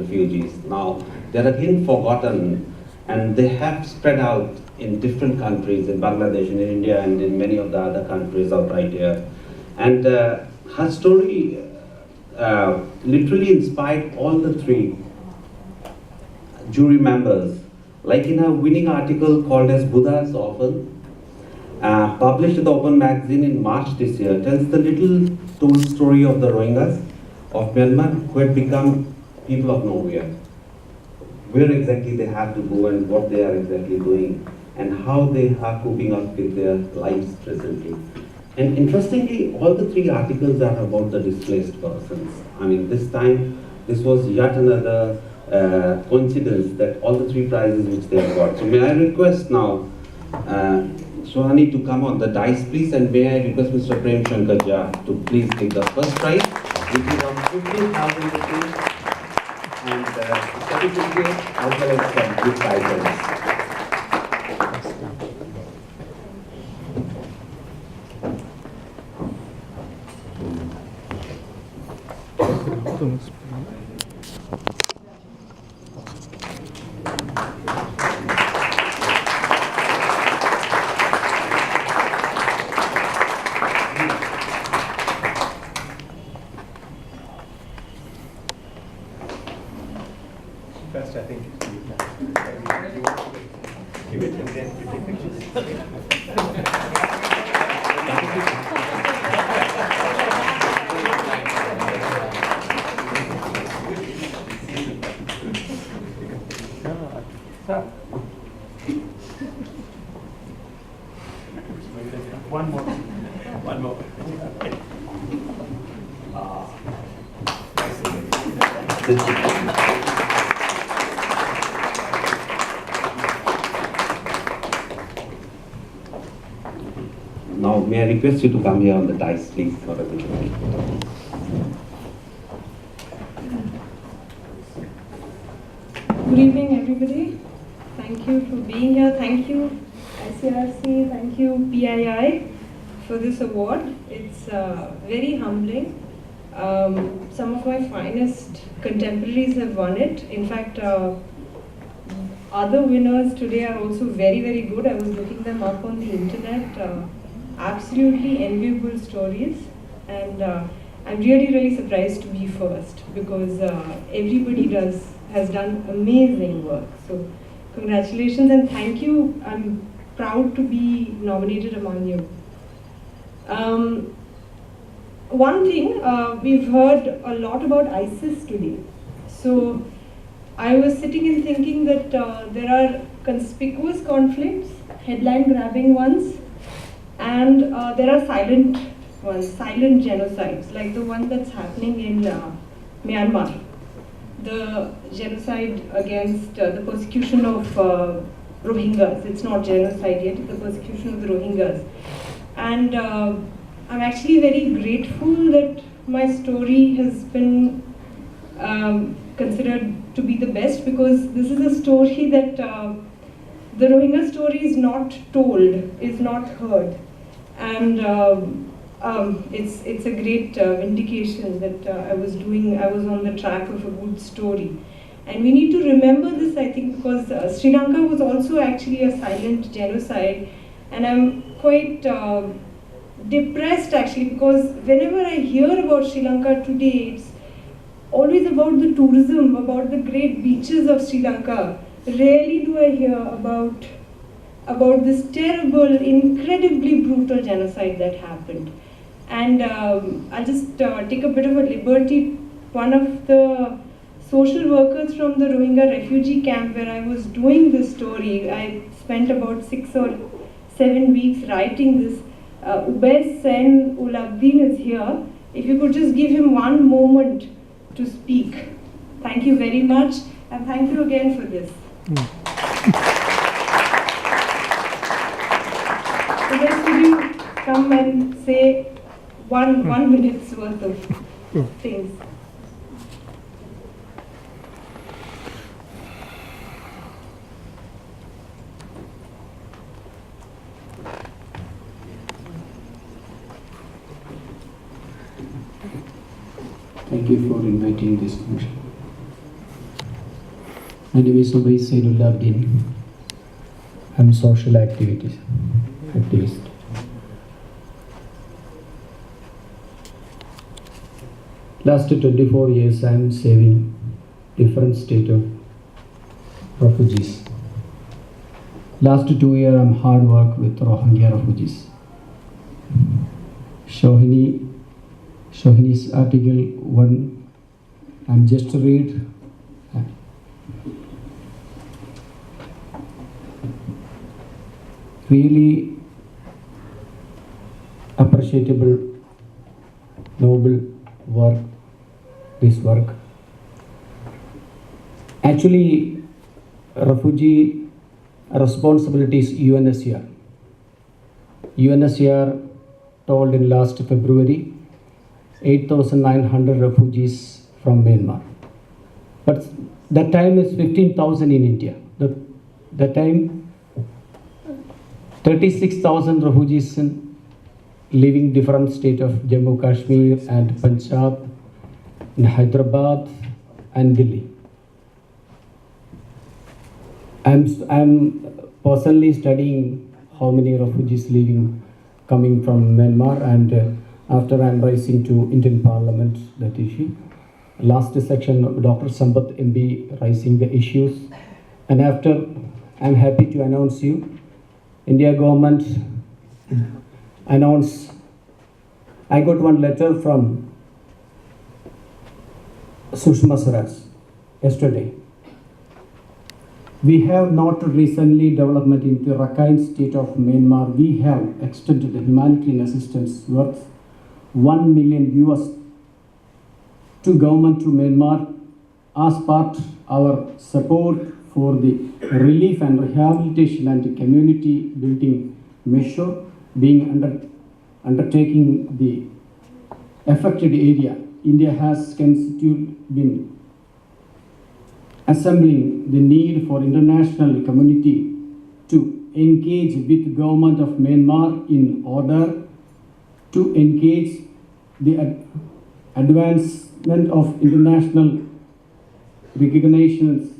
refugees. Now, they are again forgotten, and they have spread out in different countries, in Bangladesh, in India, and in many of the other countries out right here. And her story literally inspired all the three jury members. Like in a winning article called as Buddha's Orphan, published in the Open magazine in March this year, tells the little told story of the Rohingyas of Myanmar who had become people of nowhere. Where exactly they have to go and what they are exactly doing and how they are coping up with their lives presently. And interestingly, all the three articles are about the displaced persons. I mean, this time, this was yet another coincidence that all the three prizes which they have got. So may I request now, Sohani to come on the dice please, and may I request Mr. Prem Shankar Jha to please take the first prize, which is of 15,000 rupees, and certificate as well as some gift items. First, I think one more. Now, may I request you to come here on the dice, please, for a minute. Good evening, everybody. Thank you for being here. Thank you, icrc, thank you, PII, for this award. It's very humbling. Some of my finest contemporaries have won it. In fact, other winners today are also very, very good. I was looking them up on the internet. Absolutely enviable stories, and I'm really, really surprised to be first because everybody has done amazing work. So congratulations and thank you. I'm proud to be nominated among you. One thing, we've heard a lot about ISIS today. So I was sitting and thinking that there are conspicuous conflicts, headline-grabbing ones, and there are silent ones, silent genocides, like the one that's happening in Myanmar. The genocide against the persecution of Rohingyas. It's not genocide yet, it's the persecution of the Rohingyas. And I'm actually very grateful that my story has been considered to be the best, because this is a story that the Rohingya story is not told, is not heard. And it's a great vindication that I was on the track of a good story. And we need to remember this, I think, because Sri Lanka was also actually a silent genocide. And I'm quite depressed actually, because whenever I hear about Sri Lanka today, it's always about the tourism, about the great beaches of Sri Lanka. Rarely do I hear about this terrible, incredibly brutal genocide that happened. And I'll just take a bit of a liberty. One of the social workers from the Rohingya Refugee Camp where I was doing this story, I spent about 6 or 7 weeks writing this. Ubais sainulabdeen is here. If you could just give him one moment to speak. Thank you very much, and thank you again for this. So just could you come and say one minute's worth of things. Thank you for inviting this function. My name is ubais sainulabdeen. I'm social activist. Last 24 years, I'm saving different state of refugees. Last 2 years, I'm hard work with Rohingya refugees. Sohini's article 1, I'm just to read. Really appreciable, noble work, this work. Actually, refugee responsibilities UNHCR. UNHCR told in last February 8,900 refugees from Myanmar. But that time is 15,000 in India. That time 36,000 refugees living different state of Jammu, Kashmir and Punjab, in Hyderabad and Delhi. I'm personally studying how many refugees coming from Myanmar, and after I'm raising to Indian Parliament that issue. Last section, Dr. Sampath MB raising the issues, and after I'm happy to announce you, India government announced, I got one letter from Sushma Swaraj yesterday. We have not recently development in the Rakhine state of Myanmar. We have extended humanitarian assistance worth $1 million to government to Myanmar as part our support for the relief and rehabilitation and community building measure being undertaking the affected area. India has constituted been assembling the need for international community to engage with government of Myanmar in order to engage the advancement of international recognitions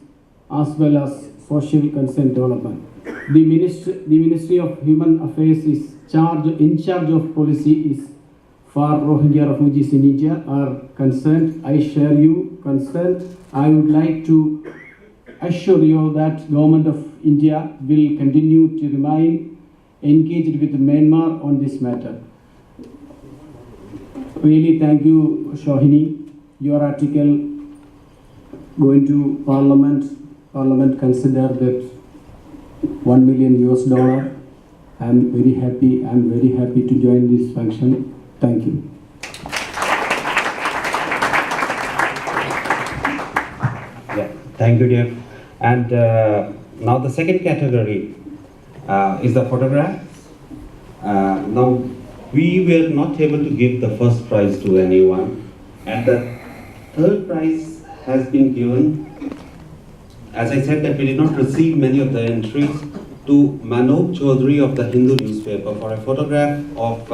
as well as social consent development. The Ministry of Human Affairs is in charge of policy is for Rohingya refugees in India are concerned. I share you concern. I would like to assure you that Government of India will continue to remain engaged with Myanmar on this matter. Really thank you, Sohini. Your article going to Parliament. Parliament consider that $1 million. I'm very happy to join this function. Thank you. Yeah, thank you, dear. And now the second category is the photographs. Now we were not able to give the first prize to anyone, and the third prize has been given. As I said that we did not receive many of the entries, to Manoj Chaudhary of the Hindu newspaper for a photograph of